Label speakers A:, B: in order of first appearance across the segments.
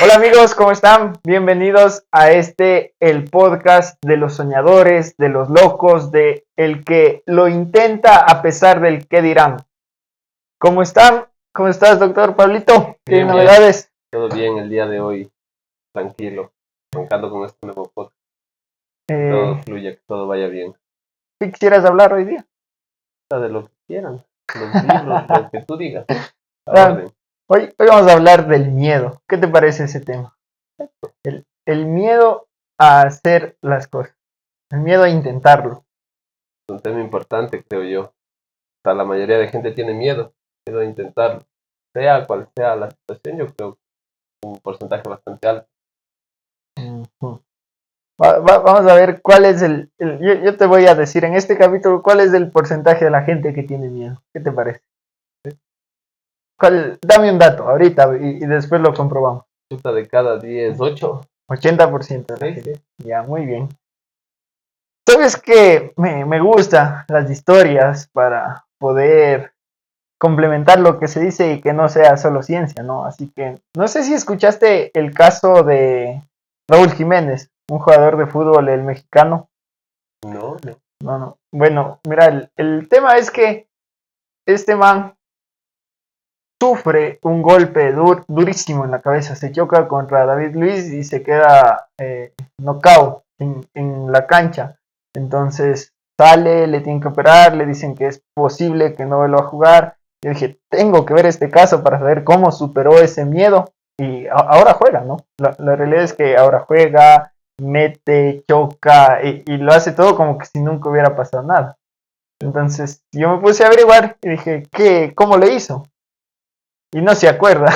A: Hola amigos, ¿cómo están? Bienvenidos a el podcast de los soñadores, de los locos, de el que lo intenta a pesar del que dirán. ¿Cómo están? ¿Cómo estás, doctor Pablito? ¿Qué
B: Bien,
A: novedades?
B: todo bien el día de hoy, tranquilo, arrancando con este nuevo podcast, que todo fluya, que todo vaya bien.
A: ¿Qué quisieras hablar hoy día?
B: De lo que quieran, los libros, lo que tú digas, a
A: Ah,
B: orden.
A: hoy vamos a hablar del miedo. ¿Qué te parece ese tema? El miedo a hacer las cosas, el miedo a intentarlo.
B: Es un tema importante, creo yo. O sea, la mayoría de gente tiene miedo a intentarlo. Sea cual sea la situación, yo creo que un porcentaje bastante alto.
A: Ujú. Vamos a ver cuál es yo te voy a decir en este capítulo cuál es el porcentaje de la gente que tiene miedo. ¿Qué te parece? Dame un dato ahorita y después lo comprobamos.
B: Chuta de cada 10, 8.
A: 80% de la
B: Sí,
A: gente.
B: sí.
A: Ya, muy bien. Sabes que me gustan las historias para poder complementar lo que se dice y que no sea solo ciencia, ¿no? Así que no sé si escuchaste el caso de Raúl Jiménez, un jugador de fútbol, el mexicano.
B: No, no.
A: No. Bueno, mira, el tema es que este man sufre un golpe durísimo en la cabeza, se choca contra David Luiz y se queda knockout en la cancha. Entonces sale, le tienen que operar, le dicen que es posible que no vuelva a jugar. Yo dije, tengo que ver este caso para saber cómo superó ese miedo y ahora juega, ¿no? La realidad es que ahora juega, mete, choca y lo hace todo como que si nunca hubiera pasado nada. Entonces yo me puse a averiguar y dije, ¿cómo le hizo? Y no se acuerda.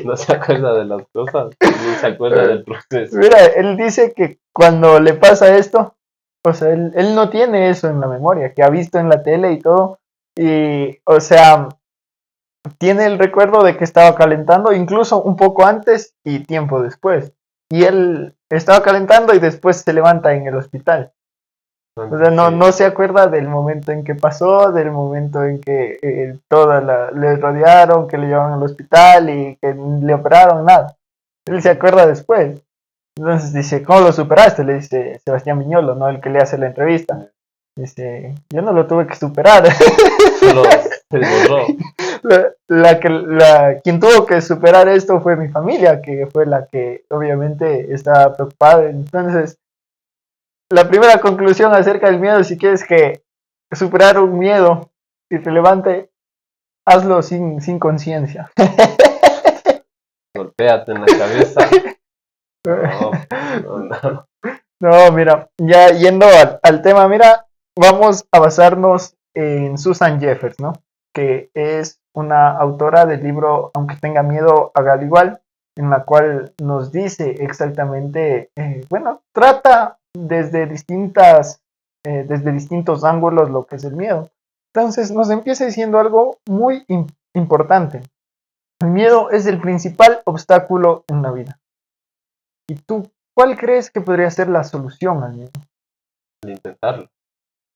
B: No se acuerda de las cosas, ni se acuerda del proceso.
A: Mira, él dice que cuando le pasa esto, o sea, él no tiene eso en la memoria, que ha visto en la tele y todo, y, o sea, tiene el recuerdo de que estaba calentando incluso un poco antes y tiempo después. Y él estaba calentando y después se levanta en el hospital. O sea, no se acuerda del momento en que pasó, del momento en que le rodearon, que le llevaron al hospital y que le operaron, nada. Él se acuerda después. Entonces dice, ¿cómo lo superaste? Le dice Sebastián Viñolo, ¿no? El que le hace la entrevista. Dice, yo no lo tuve que superar.
B: Solo se borró.
A: Quien tuvo que superar esto fue mi familia, que fue la que obviamente estaba preocupada. Entonces, la primera conclusión acerca del miedo, si quieres que superar un miedo irrelevante, hazlo sin conciencia.
B: Golpéate en la cabeza. No.
A: No, mira, ya yendo al tema, mira, vamos a basarnos en Susan Jeffers, ¿no? Que es una autora del libro Aunque tenga miedo, hágalo igual, en la cual nos dice exactamente, trata desde distintos ángulos lo que es el miedo. Entonces nos empieza diciendo algo muy importante. El miedo es el principal obstáculo en la vida. ¿Y tú cuál crees que podría ser la solución al miedo?
B: Al intentarlo.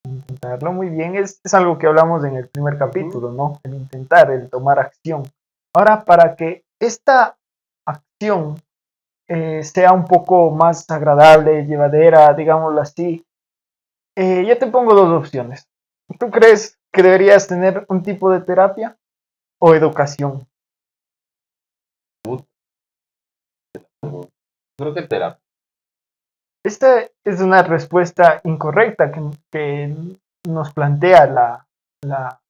A: Intentarlo muy bien es algo que hablamos en el primer capítulo, ¿no? El intentar, el tomar acción. Ahora, para que esta acción sea un poco más agradable, llevadera, digámoslo así, yo te pongo dos opciones. ¿Tú crees que deberías tener un tipo de terapia o educación?
B: Creo que terapia.
A: Esta es una respuesta incorrecta que nos plantea la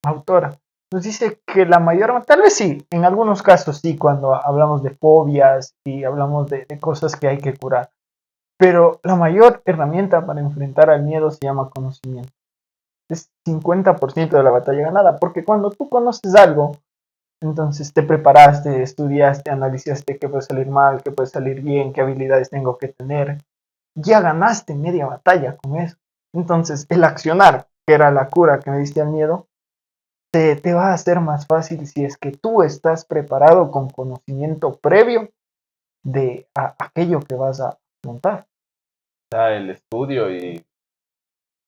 A: autora. Nos dice que la mayor, tal vez sí, en algunos casos sí, cuando hablamos de fobias y hablamos de cosas que hay que curar, pero la mayor herramienta para enfrentar al miedo se llama conocimiento. Es 50% de la batalla ganada, porque cuando tú conoces algo, entonces te preparaste, estudiaste, analizaste qué puede salir mal, qué puede salir bien, qué habilidades tengo que tener, ya ganaste media batalla con eso. Entonces el accionar, que era la cura que me diste al miedo, te va a hacer más fácil si es que tú estás preparado con conocimiento previo de aquello que vas a montar.
B: El estudio y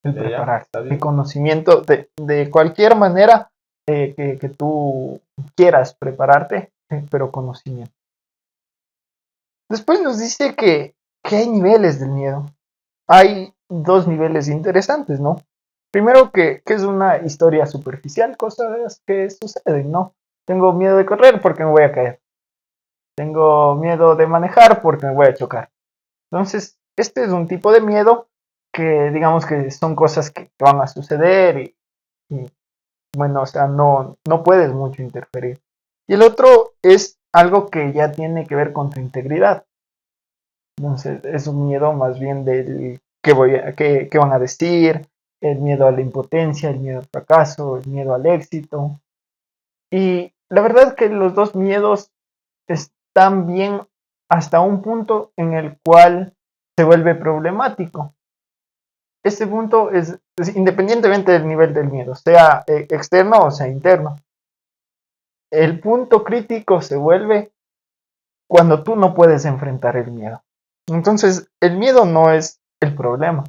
A: El
B: ya,
A: prepararse,
B: está
A: el
B: bien.
A: conocimiento de cualquier manera que tú quieras prepararte, pero conocimiento. Después nos dice que hay niveles del miedo. Hay dos niveles interesantes, ¿no? Primero que es una historia superficial, cosas que suceden, ¿no? Tengo miedo de correr porque me voy a caer. Tengo miedo de manejar porque me voy a chocar. Entonces, este es un tipo de miedo que digamos que son cosas que van a suceder y, bueno, o sea, no puedes mucho interferir. Y el otro es algo que ya tiene que ver con tu integridad. Entonces, es un miedo más bien del qué van a decir, el miedo a la impotencia, el miedo al fracaso, el miedo al éxito. Y la verdad que los dos miedos están bien hasta un punto en el cual se vuelve problemático. Este punto es independientemente del nivel del miedo, sea externo o sea interno. El punto crítico se vuelve cuando tú no puedes enfrentar el miedo. Entonces, el miedo no es el problema.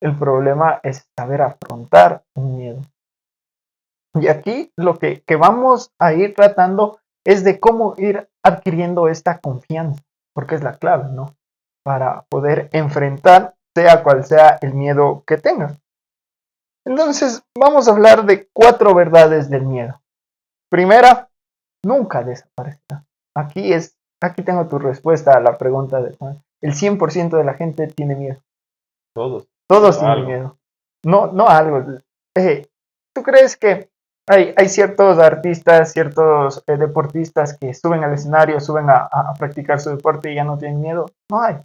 A: El problema es saber afrontar un miedo. Y aquí lo que vamos a ir tratando es de cómo ir adquiriendo esta confianza, porque es la clave, ¿no? Para poder enfrentar sea cual sea el miedo que tengas. Entonces, vamos a hablar de 4 verdades del miedo. Primera, nunca desaparecerá. Aquí tengo tu respuesta a la pregunta de Juan. El 100% de la gente tiene miedo.
B: Todos.
A: Todos
B: Pero
A: tienen
B: algo.
A: miedo. No algo. ¿Tú crees que hay ciertos artistas, ciertos deportistas que suben al escenario, suben a practicar su deporte y ya no tienen miedo? No hay.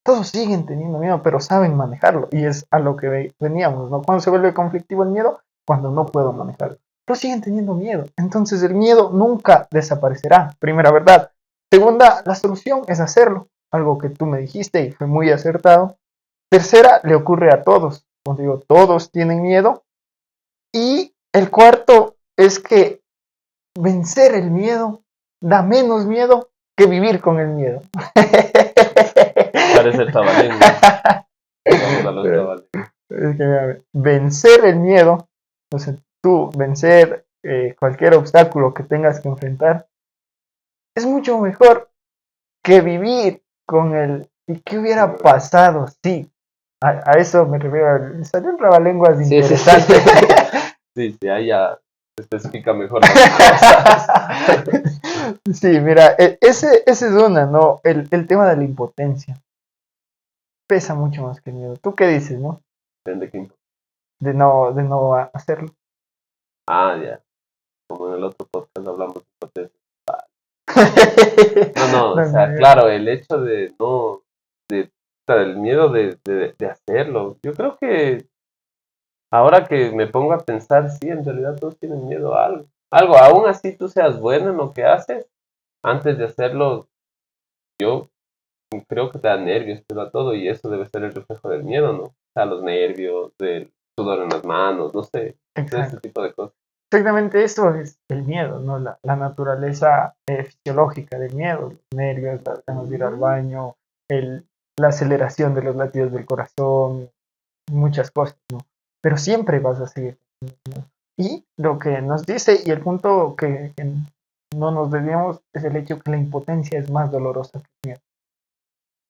A: Todos siguen teniendo miedo, pero saben manejarlo. Y es a lo que veníamos, ¿no? Cuando se vuelve conflictivo el miedo, cuando no puedo manejarlo. Pero siguen teniendo miedo. Entonces el miedo nunca desaparecerá. Primera verdad. Segunda, la solución es hacerlo. Algo que tú me dijiste y fue muy acertado. Tercera, le ocurre a todos. Como digo, todos tienen miedo. Y el cuarto es que vencer el miedo da menos miedo que vivir con el miedo.
B: Parece el trabalengua. Vamos a los trabalengua.
A: Es que, mira, vencer el miedo, o sea, tú vencer cualquier obstáculo que tengas que enfrentar, es mucho mejor que vivir con el ¿y qué hubiera pasado? Sí, a eso me refiero. Salió un trabalenguas
B: Sí, sí, sí.
A: interesante.
B: Sí, ahí ya se especifica mejor las cosas.
A: Sí, mira, ese es una, ¿no? El tema de la impotencia pesa mucho más que el miedo. ¿Tú qué dices, no?
B: Depende de qué
A: De no hacerlo.
B: Ah, ya. Como en el otro podcast hablamos de potencia. No, o
A: No,
B: sea, claro, el hecho de no, de, o sea, el miedo de hacerlo. Yo creo que ahora que me pongo a pensar, sí, en realidad todos tienen miedo a algo. Algo, aún así tú seas bueno en lo que haces, antes de hacerlo, yo creo que te da nervios, te da todo, y eso debe ser el reflejo del miedo, ¿no? O sea, los nervios, del sudor en las manos, no sé, de ese
A: exacto.
B: tipo de cosas.
A: Exactamente eso es el miedo, ¿no? La naturaleza fisiológica del miedo, los nervios, las ganas de ir al baño, la aceleración de los latidos del corazón, muchas cosas, ¿no? Pero siempre vas a seguir. Y lo que nos dice, y el punto que no nos debíamos, es el hecho que la impotencia es más dolorosa que el miedo.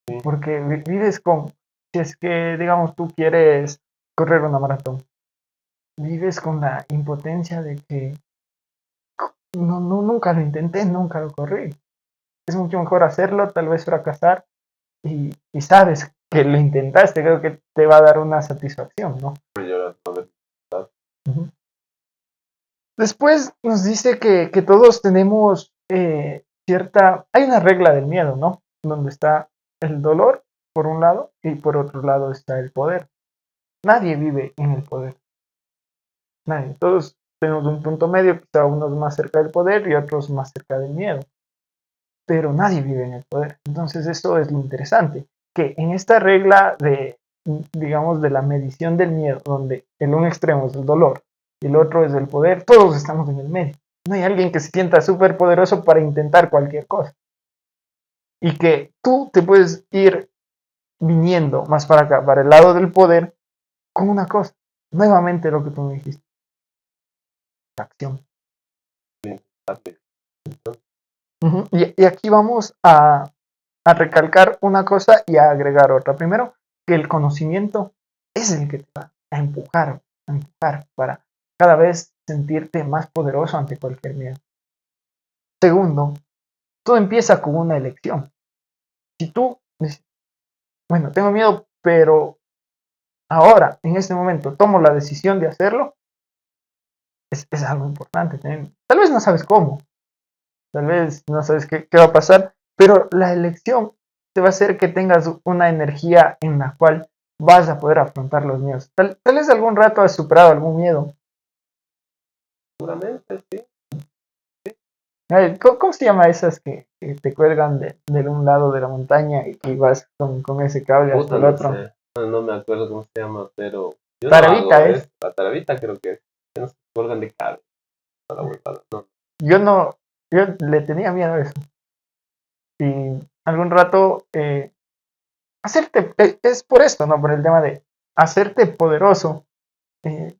B: Sí.
A: Porque vives con, si es que, digamos, tú quieres correr una maratón, vives con la impotencia de que nunca lo intenté, nunca lo corrí. Es mucho mejor hacerlo, tal vez fracasar, y sabes que lo intentaste, creo que te va a dar una satisfacción, ¿no?
B: Me llora, a ver,
A: Ujú. Después nos dice que todos tenemos hay una regla del miedo, ¿no? Donde está el dolor por un lado y por otro lado está el poder. Nadie vive en el poder, nadie. Todos tenemos un punto medio, quizá unos más cerca del poder y otros más cerca del miedo, pero nadie vive en el poder. Entonces eso es lo interesante, que en esta regla digamos, de la medición del miedo, donde el un extremo es el dolor y el otro es el poder, todos estamos en el medio. No hay alguien que se sienta súper poderoso para intentar cualquier cosa. Y que tú te puedes ir viniendo más para acá, para el lado del poder, con una cosa. Nuevamente lo que tú me dijiste, la acción.
B: sí,
A: Y aquí vamos a a recalcar una cosa y a agregar otra. Primero, que el conocimiento es el que te va a empujar para cada vez sentirte más poderoso ante cualquier miedo. Segundo, todo empieza con una elección. Si tú dices, bueno, tengo miedo, pero ahora, en este momento, tomo la decisión de hacerlo, es algo importante. Tal vez no sabes cómo, tal vez no sabes qué va a pasar, pero la elección te va a hacer que tengas una energía en la cual vas a poder afrontar los miedos. Tal vez algún rato has superado algún miedo.
B: Seguramente, sí.
A: ¿Cómo se llama esas que te cuelgan de un lado de la montaña y vas con ese cable hasta
B: Puta,
A: el
B: no
A: otro?
B: sé. No me acuerdo cómo se llama, pero yo no hago
A: Taravita es.
B: eso. La taravita creo que es. Que no se colgan de cable a la huevada. No.
A: Yo no, yo le tenía miedo a eso. Y algún rato es por esto, ¿no? Por el tema de hacerte poderoso. eh,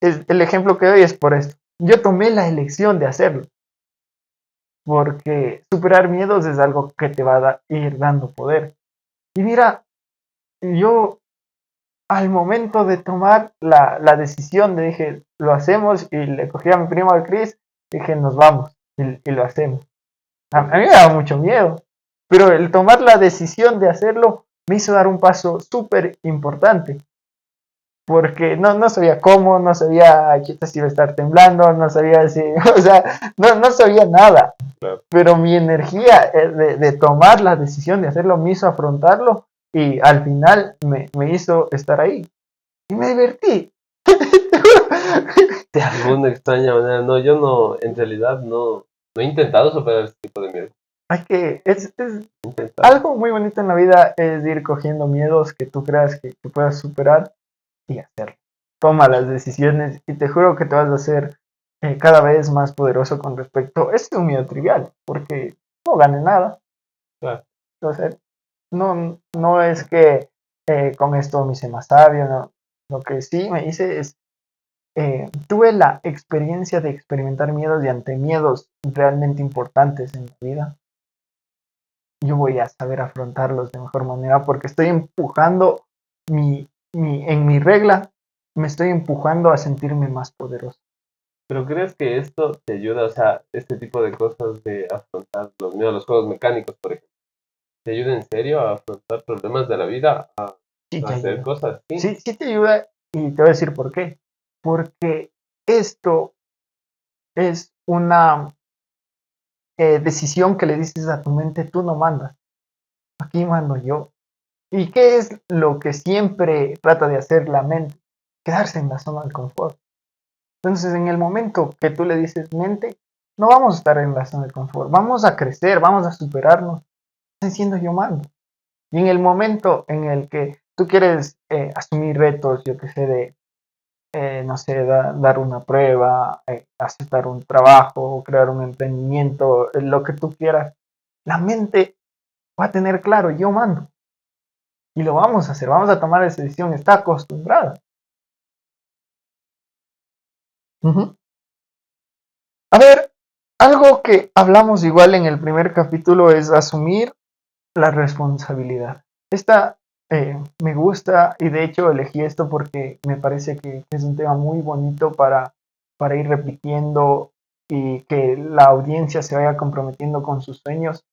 A: el ejemplo que doy es por esto. Yo tomé la elección de hacerlo, porque superar miedos es algo que te va a ir dando poder. Y mira, yo al momento de tomar la decisión, dije, lo hacemos, y le cogí a mi primo de Chris, dije, nos vamos, y lo hacemos. A mí me daba mucho miedo, pero el tomar la decisión de hacerlo me hizo dar un paso súper importante, porque no sabía cómo, no sabía si iba a estar temblando, no sabía si, o sea, no sabía nada,
B: Claro.
A: pero mi energía de tomar la decisión de hacerlo me hizo afrontarlo y al final me hizo estar ahí y me divertí.
B: De alguna extraña manera, no, yo no, en realidad no he intentado superar ese tipo de miedo.
A: Hay que, es
B: Intentado.
A: algo muy bonito en la vida es ir cogiendo miedos que tú creas que puedas superar y hacerlo. Toma las decisiones y te juro que te vas a hacer cada vez más poderoso con respecto. Es un miedo trivial, porque no gané nada.
B: Claro.
A: Entonces, no es que con esto me hice más sabio, no. Lo que sí me hice es, tuve la experiencia de experimentar miedos y ante miedos realmente importantes en mi vida. Yo voy a saber afrontarlos de mejor manera porque estoy empujando en mi regla, me estoy empujando a sentirme más poderoso.
B: Pero ¿crees que esto te ayuda, o sea, este tipo de cosas de afrontar los miedos, los juegos mecánicos, por ejemplo, te ayuda en serio a afrontar problemas de la vida, a
A: Sí te
B: hacer
A: ayuda.
B: cosas? Sí.
A: Sí te ayuda y te voy a decir por qué. Porque esto es una decisión que le dices a tu mente, tú no mandas, aquí mando yo. ¿Y qué es lo que siempre trata de hacer la mente? Quedarse en la zona de confort. Entonces, en el momento que tú le dices mente, no vamos a estar en la zona de confort, vamos a crecer, vamos a superarnos, siendo yo mando. Y en el momento en el que tú quieres asumir retos, yo que sé, de, no sé, dar una prueba, aceptar un trabajo, crear un emprendimiento, lo que tú quieras, la mente va a tener claro, yo mando. Y lo vamos a hacer, vamos a tomar esa decisión, está acostumbrada. A ver, algo que hablamos igual en el primer capítulo es asumir la responsabilidad. Esta me gusta y de hecho elegí esto porque me parece que es un tema muy bonito para ir repitiendo y que la audiencia se vaya comprometiendo con sus sueños.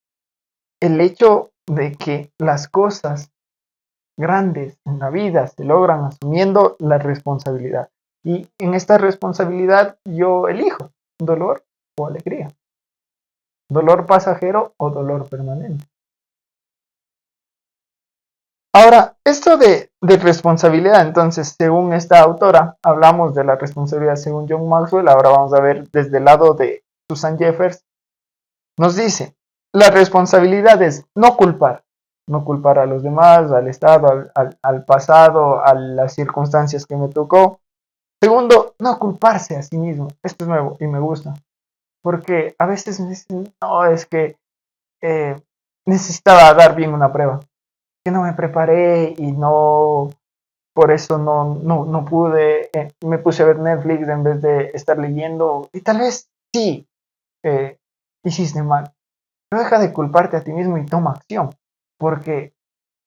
A: El hecho de que las cosas grandes en la vida se logran asumiendo la responsabilidad. Y en esta responsabilidad yo elijo dolor o alegría, dolor pasajero o dolor permanente. Ahora, esto de responsabilidad, entonces, según esta autora, hablamos de la responsabilidad según John Maxwell, ahora vamos a ver desde el lado de Susan Jeffers, nos dice, la responsabilidad es no culpar a los demás, al Estado, al pasado, a las circunstancias que me tocó. Segundo, no culparse a sí mismo. Esto es nuevo y me gusta, porque a veces me dicen, no, es que eh, necesitaba dar bien una prueba, que no me preparé y no, por eso no pude, me puse a ver Netflix en vez de estar leyendo, y tal vez sí, hiciste mal, no deja de culparte a ti mismo y toma acción, porque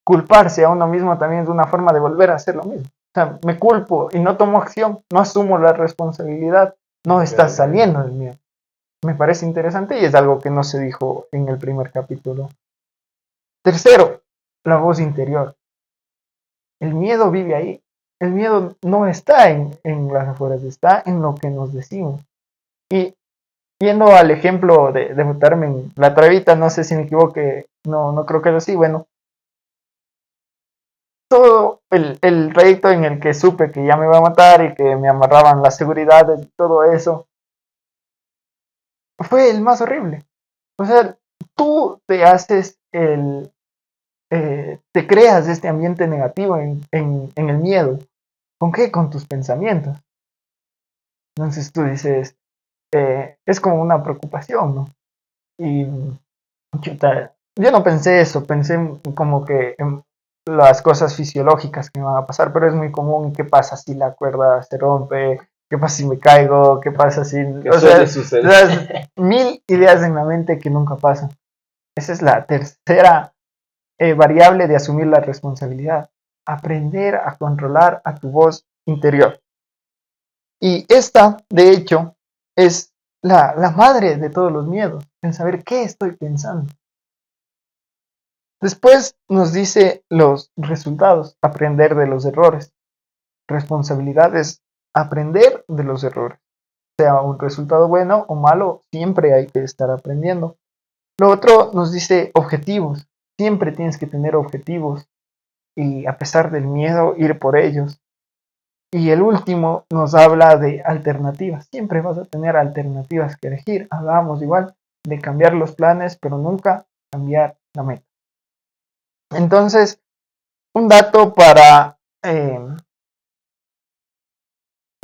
A: culparse a uno mismo también es una forma de volver a hacer lo mismo. O sea, me culpo y no tomo acción, no asumo la responsabilidad, no está saliendo del miedo. Me parece interesante y es algo que no se dijo en el primer capítulo. Tercero, la voz interior. El miedo vive ahí. El miedo no está en las afueras, está en lo que nos decimos. Y yendo al ejemplo de botarme en la trevita, no sé si me equivoqué, no creo que es así, bueno, todo el trayecto en el que supe que ya me iba a matar y que me amarraban las seguridades y todo eso, fue el más horrible. O sea, tú te haces te creas este ambiente negativo en el miedo. ¿Con qué? Con tus pensamientos. Entonces tú dices, es como una preocupación, ¿no? Y chuta, yo no pensé eso, pensé como que en las cosas fisiológicas que me van a pasar, pero es muy común. ¿Qué pasa si la cuerda se rompe? ¿Qué pasa si me caigo? ¿Qué pasa si...? O sea, mil ideas en la mente que nunca pasan. Esa es la tercera variable de asumir la responsabilidad. Aprender a controlar a tu voz interior. Y esta, de hecho, es la madre de todos los miedos, en saber qué estoy pensando. Después nos dice los resultados, aprender de los errores. Responsabilidad es aprender de los errores. Sea un resultado bueno o malo, siempre hay que estar aprendiendo. Lo otro nos dice objetivos. Siempre tienes que tener objetivos y a pesar del miedo, ir por ellos. Y el último nos habla de alternativas. Siempre vas a tener alternativas que elegir. Hablábamos igual de cambiar los planes, pero nunca cambiar la meta. Entonces, un dato para,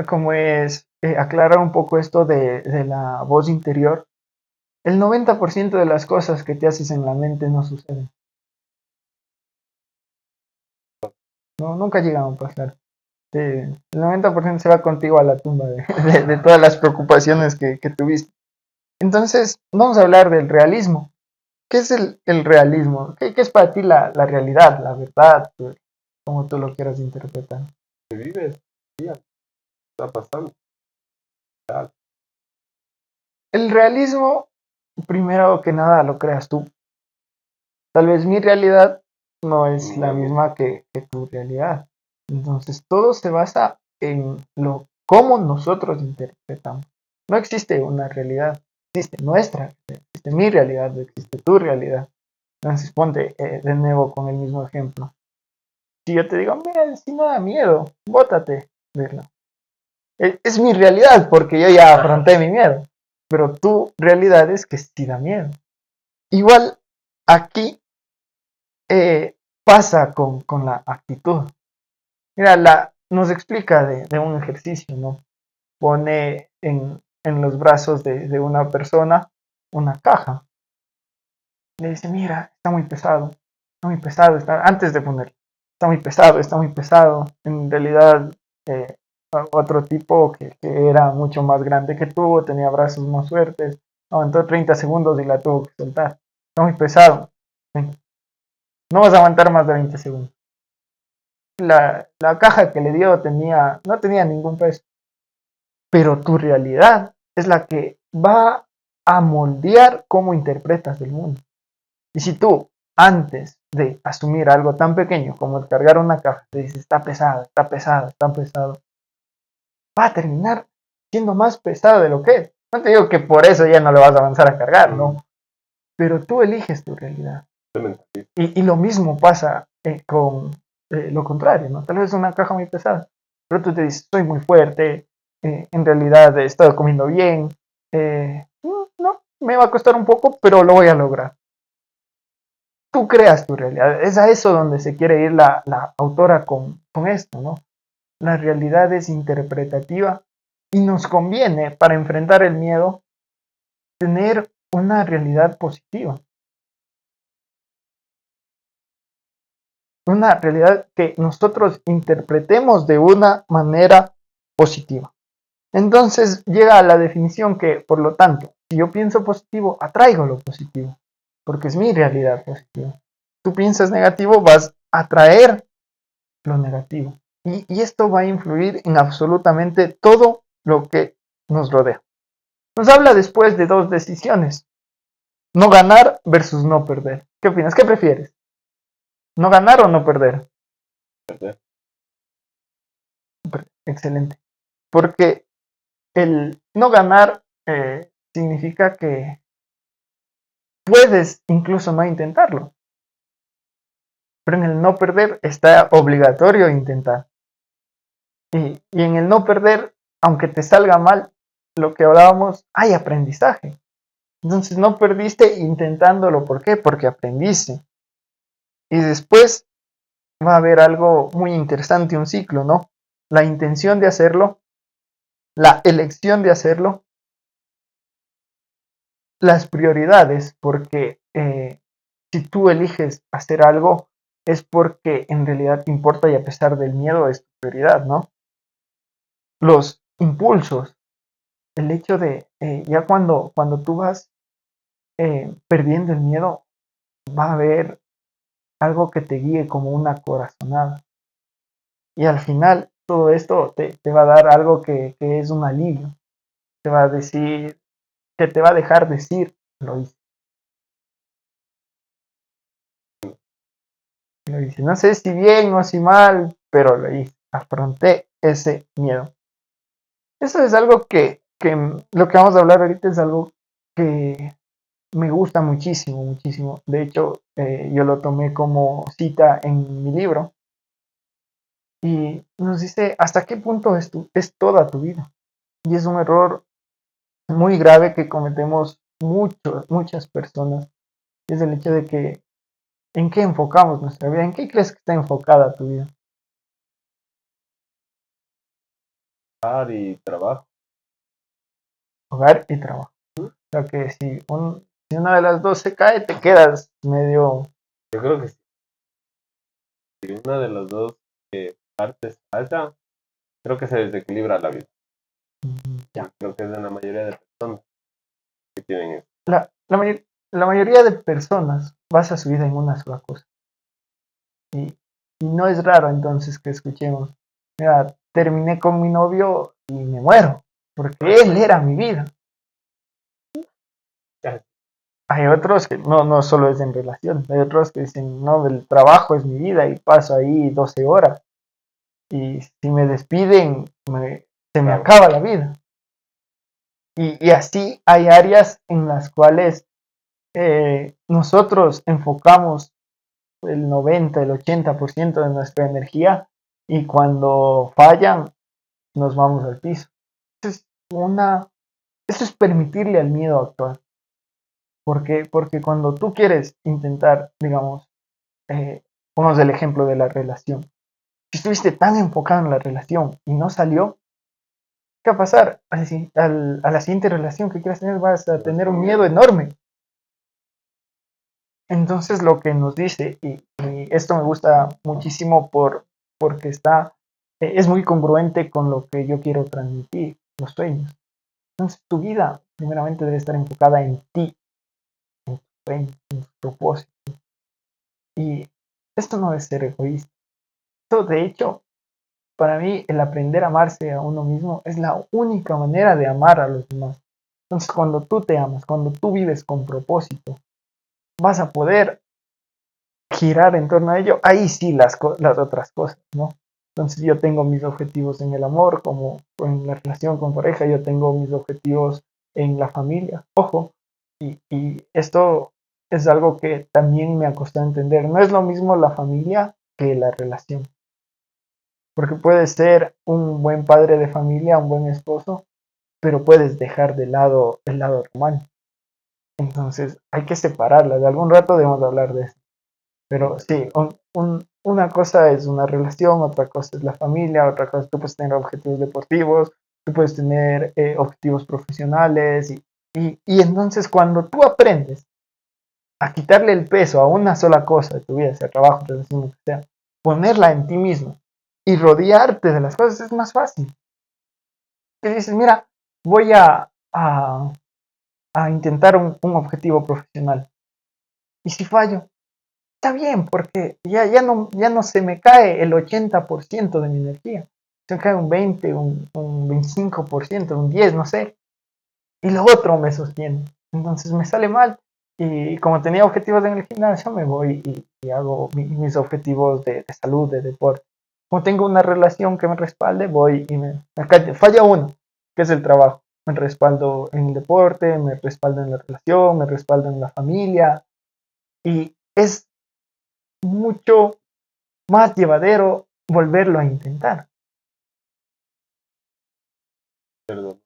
A: como es, aclarar un poco esto de la voz interior. El 90% de las cosas que te haces en la mente no suceden. No, nunca llegan a pasar. El 90% se va contigo a la tumba de todas las preocupaciones que tuviste. Entonces, vamos a hablar del realismo. ¿Qué es el realismo? ¿Qué es para ti la realidad, la verdad, como tú lo quieras interpretar?
B: Que vives, día, está pasando.
A: El realismo, primero que nada, lo creas tú. Tal vez mi realidad no es la misma que tu realidad. Entonces, todo se basa en cómo nosotros interpretamos. No existe una realidad, existe nuestra, existe mi realidad, existe tu realidad. Entonces, ponte de nuevo con el mismo ejemplo. Si yo te digo, mira, si no da miedo, bótate, ¿verdad? Es mi realidad porque yo ya afronté mi miedo, pero tu realidad es que sí da miedo. Igual aquí pasa con la actitud. Mira, nos explica de un ejercicio, ¿no? Pone en los brazos de una persona una caja. Le dice, mira, está muy pesado, antes de ponerlo, está muy pesado. En realidad, eh, otro tipo que era mucho más grande que tú, tenía brazos más fuertes, aguantó 30 segundos y la tuvo que soltar. Está muy pesado. No vas a aguantar más de 20 segundos. La caja que le dio no tenía ningún peso, pero tu realidad es la que va a moldear cómo interpretas el mundo. Y si tú, antes de asumir algo tan pequeño como el cargar una caja, te dices, está pesado, está pesado, está pesado, va a terminar siendo más pesado de lo que es. No te digo que por eso ya no lo vas a avanzar a cargar, ¿no? Pero tú eliges tu realidad. Y lo mismo pasa con lo contrario, ¿no? Tal vez es una caja muy pesada, pero tú te dices, soy muy fuerte, en realidad he estado comiendo bien, no, me va a costar un poco, pero lo voy a lograr. Tú creas tu realidad. Es a eso donde se quiere ir la autora con esto, ¿no? La realidad es interpretativa y nos conviene para enfrentar el miedo tener una realidad positiva. Una realidad que nosotros interpretemos de una manera positiva. Entonces llega a la definición que, por lo tanto, si yo pienso positivo, atraigo lo positivo. porque es mi realidad positiva. Tú piensas negativo, vas a atraer lo negativo. Y esto va a influir en absolutamente todo lo que nos rodea. Nos habla después de dos decisiones. No ganar versus no perder. ¿Qué opinas? ¿Qué prefieres? ¿No ganar o no perder?
B: Perder.
A: Excelente. Porque el no ganar significa que puedes incluso no intentarlo. Pero en el no perder está obligatorio intentar. Y en el no perder, aunque te salga mal, lo que hablábamos, hay aprendizaje. Entonces no perdiste intentándolo. ¿Por qué? Porque aprendiste. Y después va a haber algo muy interesante, un ciclo, ¿no? La intención de hacerlo, la elección de hacerlo, las prioridades, porque si tú eliges hacer algo es porque en realidad te importa y a pesar del miedo es tu prioridad, ¿no? Los impulsos, el hecho de ya cuando tú vas perdiendo el miedo, va a haber algo que te guíe como una corazonada. Y al final todo esto te va a dar algo que es un alivio. Te va a decir, que te va a dejar decir, lo hice. Lo hice. No sé si bien o si mal, pero lo hice. Afronté ese miedo. Eso es algo que lo que vamos a hablar ahorita es algo que me gusta muchísimo, muchísimo. De hecho, yo lo tomé como cita en mi libro y nos dice hasta qué punto es toda tu vida. Y es un error muy grave que cometemos muchas personas. Es el hecho de que en qué enfocamos nuestra vida, en qué crees que está enfocada tu vida.
B: Y trabajo.
A: Hogar y trabajo. O sea que si una de las dos se cae, te quedas medio.
B: Yo creo que si una de las dos partes falla, creo que se desequilibra la vida.
A: Ya.
B: Creo que es de la mayoría de personas que tienen eso.
A: La mayoría de personas basa su vida en una sola cosa. Y no es raro entonces que escuchemos, mira, terminé con mi novio y me muero, porque él era mi vida. Hay otros que no solo es en relaciones, hay otros que dicen, no, el trabajo es mi vida y paso ahí 12 horas. Y si me despiden, se me acaba la vida. Y así hay áreas en las cuales nosotros enfocamos el 90, el 80% de nuestra energía y cuando fallan nos vamos al piso. Eso eso es permitirle al miedo actuar. ¿Por qué? Porque cuando tú quieres intentar, digamos, pongamos el ejemplo de la relación. Si estuviste tan enfocado en la relación y no salió, ¿qué va a pasar? A la siguiente relación que quieras tener vas a tener un miedo enorme. Entonces lo que nos dice, y esto me gusta muchísimo porque es muy congruente con lo que yo quiero transmitir, los sueños. Entonces tu vida primeramente debe estar enfocada en ti, en tu sueño, en tu propósito. Y esto no es ser egoísta. Esto de hecho, para mí el aprender a amarse a uno mismo es la única manera de amar a los demás. Entonces cuando tú te amas, cuando tú vives con propósito, vas a poder girar en torno a ello, ahí sí las otras cosas, ¿no? Entonces yo tengo mis objetivos en el amor, como en la relación con pareja, yo tengo mis objetivos en la familia, ojo, y esto es algo que también me ha costado entender, no es lo mismo la familia que la relación, porque puedes ser un buen padre de familia, un buen esposo, pero puedes dejar de lado el lado romántico, entonces hay que separarlas, de algún rato debemos hablar de eso. Pero sí, una cosa es una relación, otra cosa es la familia, otra cosa tú puedes tener objetivos deportivos, tú puedes tener objetivos profesionales y entonces cuando tú aprendes a quitarle el peso a una sola cosa de tu vida, sea trabajo, relación, lo que sea, ponerla en ti mismo y rodearte de las cosas es más fácil. Y dices, mira, voy a intentar un objetivo profesional. Y si fallo, está bien, porque ya no se me cae el 80% de mi energía. Se me cae un 20, un 25%, un 10, no sé. Y lo otro me sostiene. Entonces me sale mal. Y como tenía objetivos en el gimnasio, me voy y hago mis objetivos de salud, de deporte. Como tengo una relación que me respalde, voy y falla uno, que es el trabajo. Me respaldo en el deporte, me respaldo en la relación, me respaldo en la familia. Y es mucho más llevadero volverlo a intentar.
B: Perdón.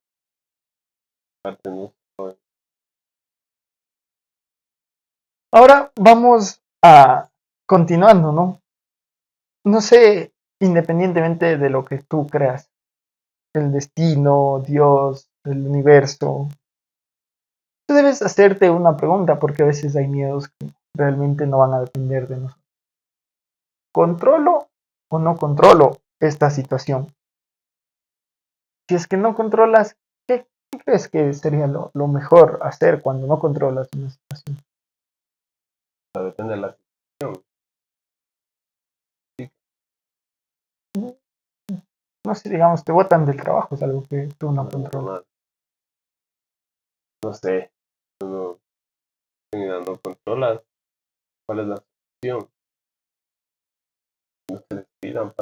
A: Ahora vamos a continuando, ¿no? No sé, independientemente de lo que tú creas, el destino, Dios, el universo, tú debes hacerte una pregunta porque a veces hay miedos que realmente no van a depender de nosotros. ¿Controlo o no controlo esta situación? Si es que no controlas, ¿qué crees que sería lo mejor hacer cuando no controlas una situación?
B: Depende de la situación. Sí,
A: No sé, digamos, te botan del trabajo, es algo que tú no
B: no,
A: controlas.
B: no sé. No, no controlas. ¿Cuál es la solución? No se despidan.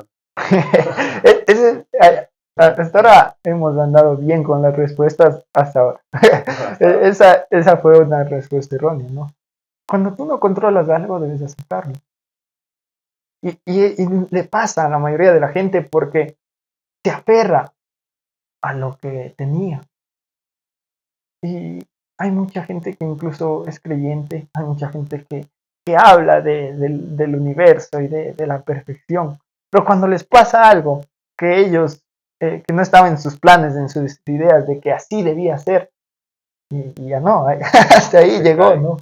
A: Hasta ahora hemos andado bien con las respuestas hasta ahora.
B: Hasta
A: Esa fue una respuesta errónea, ¿no? Cuando tú no controlas algo, debes aceptarlo. Y le pasa a la mayoría de la gente porque se aferra a lo que tenía. Y hay mucha gente que incluso es creyente, hay mucha gente que habla del universo y de la perfección. Pero cuando les pasa algo que ellos, que no estaba en sus planes, en sus ideas de que así debía ser, y ya no, hasta ahí
B: se
A: llegó,
B: cae.
A: ¿no?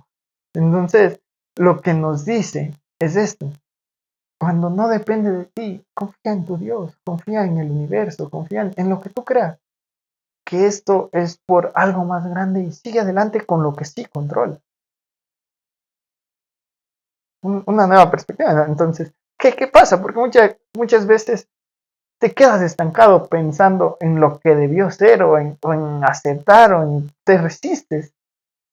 A: Entonces, lo que nos dice es esto. Cuando no depende de ti, confía en tu Dios, confía en el universo, confía en lo que tú creas, que esto es por algo más grande y sigue adelante con lo que sí controla. Una nueva perspectiva, ¿no? Entonces, ¿qué pasa? Porque muchas veces te quedas estancado pensando en lo que debió ser o en aceptar o en te resistes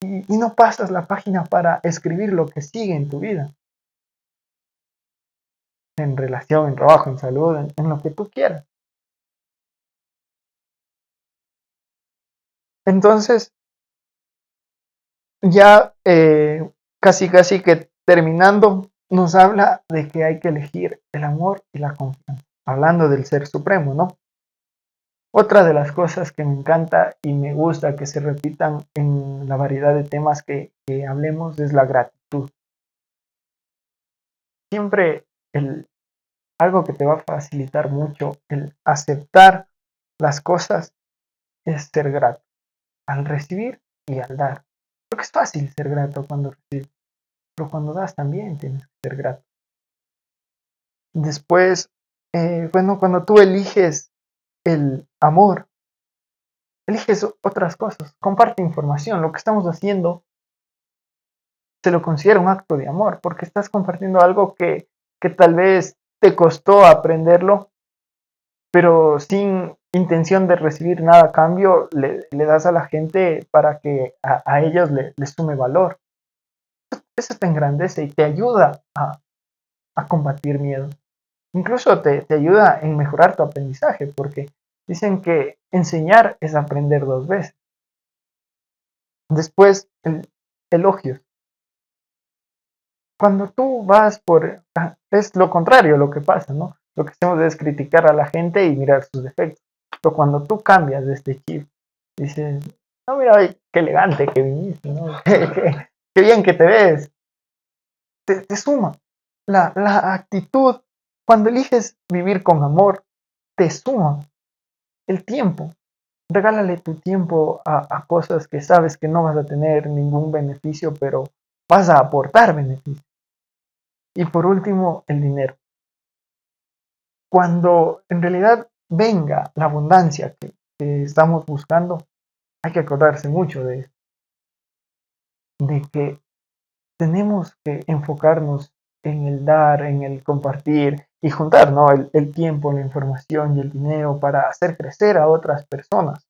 A: y no pasas la página para escribir lo que sigue en tu vida, en relación, en trabajo, en salud, en lo que tú quieras. Entonces, ya casi que terminando, nos habla de que hay que elegir el amor y la confianza, hablando del ser supremo, ¿no? Otra de las cosas que me encanta y me gusta que se repitan en la variedad de temas que hablemos es la gratitud. Siempre algo que te va a facilitar mucho el aceptar las cosas es ser grato al recibir y al dar. Porque es fácil ser grato cuando recibes, pero cuando das también tienes que ser grato. Después, bueno, cuando tú eliges el amor, eliges otras cosas, comparte información. Lo que estamos haciendo se lo considera un acto de amor, porque estás compartiendo algo que tal vez te costó aprenderlo, pero sin intención de recibir nada a cambio, le das a la gente para que a ellos les sume valor. Eso te engrandece y te ayuda a combatir miedo. Incluso te ayuda en mejorar tu aprendizaje, porque dicen que enseñar es aprender dos veces. Después, elogios. Cuando tú vas es lo contrario lo que pasa, ¿no? Lo que hacemos es criticar a la gente y mirar sus defectos. Pero cuando tú cambias de este chip, dices, no, mira, qué elegante que viniste, ¿no? Qué bien que te ves. Te suma. La actitud, cuando eliges vivir con amor, te suma el tiempo. Regálale tu tiempo a cosas que sabes que no vas a tener ningún beneficio, pero vas a aportar beneficio. Y por último, el dinero. Cuando en realidad venga la abundancia que estamos buscando, hay que acordarse mucho de que tenemos que enfocarnos en el dar, en el compartir y juntar, ¿no? El tiempo, la información y el dinero para hacer crecer a otras personas,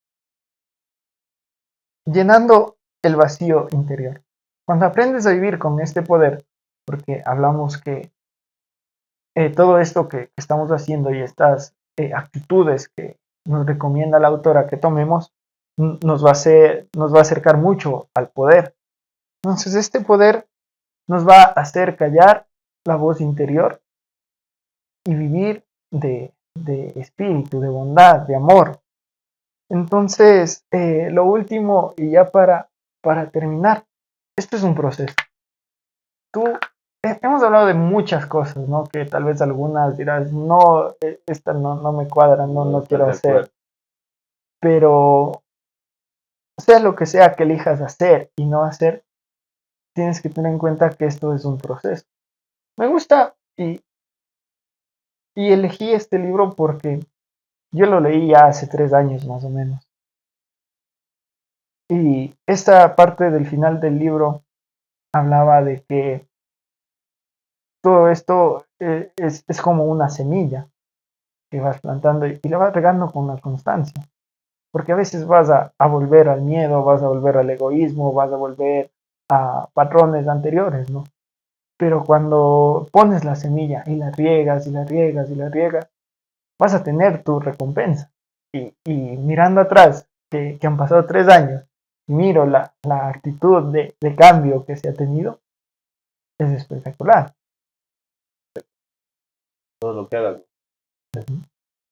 A: llenando el vacío interior. Cuando aprendes a vivir con este poder, porque hablamos que todo esto que estamos haciendo y estas actitudes que nos recomienda la autora que tomemos, nos va a acercar mucho al poder. Entonces este poder nos va a hacer callar la voz interior y vivir de espíritu, de bondad, de amor. Entonces, lo último, y ya para terminar, esto es un proceso. Tú, hemos hablado de muchas cosas, ¿no? Que tal vez algunas dirás, no, esta no me cuadra, no quiero hacer. Pero sea lo que sea que elijas hacer y no hacer, tienes que tener en cuenta que esto es un proceso. Me gusta y elegí este libro porque yo lo leí ya hace 3 años más o menos. Y esta parte del final del libro hablaba de que todo esto es como una semilla que vas plantando y la vas regando con una constancia. Porque a veces vas a volver al miedo, vas a volver al egoísmo, vas a volver a patrones anteriores, ¿no? Pero cuando pones la semilla y la riegas y la riegas y la riegas, vas a tener tu recompensa. Y mirando atrás, que han pasado 3 años, miro la actitud de cambio que se ha tenido, es espectacular.
B: Todo lo que hagan.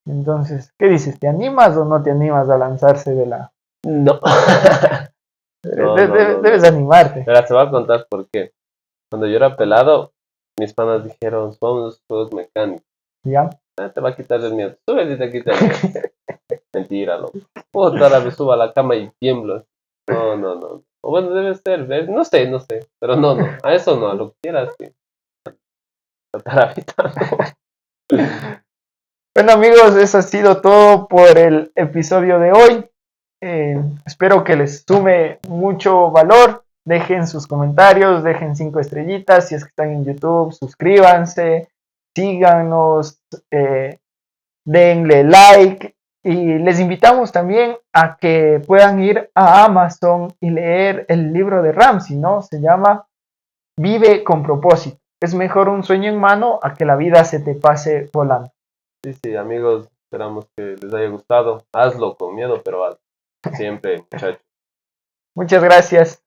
A: Entonces, ¿qué dices? ¿Te animas o no te animas a lanzarse de la...
B: No.
A: Debes animarte.
B: Pero te voy a contar por qué. Cuando yo era pelado, mis panas dijeron, vamos a los juegos mecánicos.
A: ¿Ya?
B: Te va a quitar el miedo. Sube y te quita el miedo. Mentira, no. Otra vez subo a la cama y tiemblo. No. O bueno, debe ser, ¿ves? No sé. Pero no. A eso no, a lo que quieras, sí. Tratar a evitar, no.
A: Bueno amigos, eso ha sido todo por el episodio de hoy. Espero que les sume mucho valor. Dejen sus comentarios, dejen 5 estrellitas si es que están en YouTube, suscríbanse, síganos, denle like y les invitamos también a que puedan ir a Amazon y leer el libro de Ramsey, ¿no? Se llama Vive con propósito. Es mejor un sueño en mano a que la vida se te pase volando.
B: Sí, amigos, esperamos que les haya gustado. Hazlo con miedo, pero hazlo. Siempre, muchachos.
A: Muchas gracias.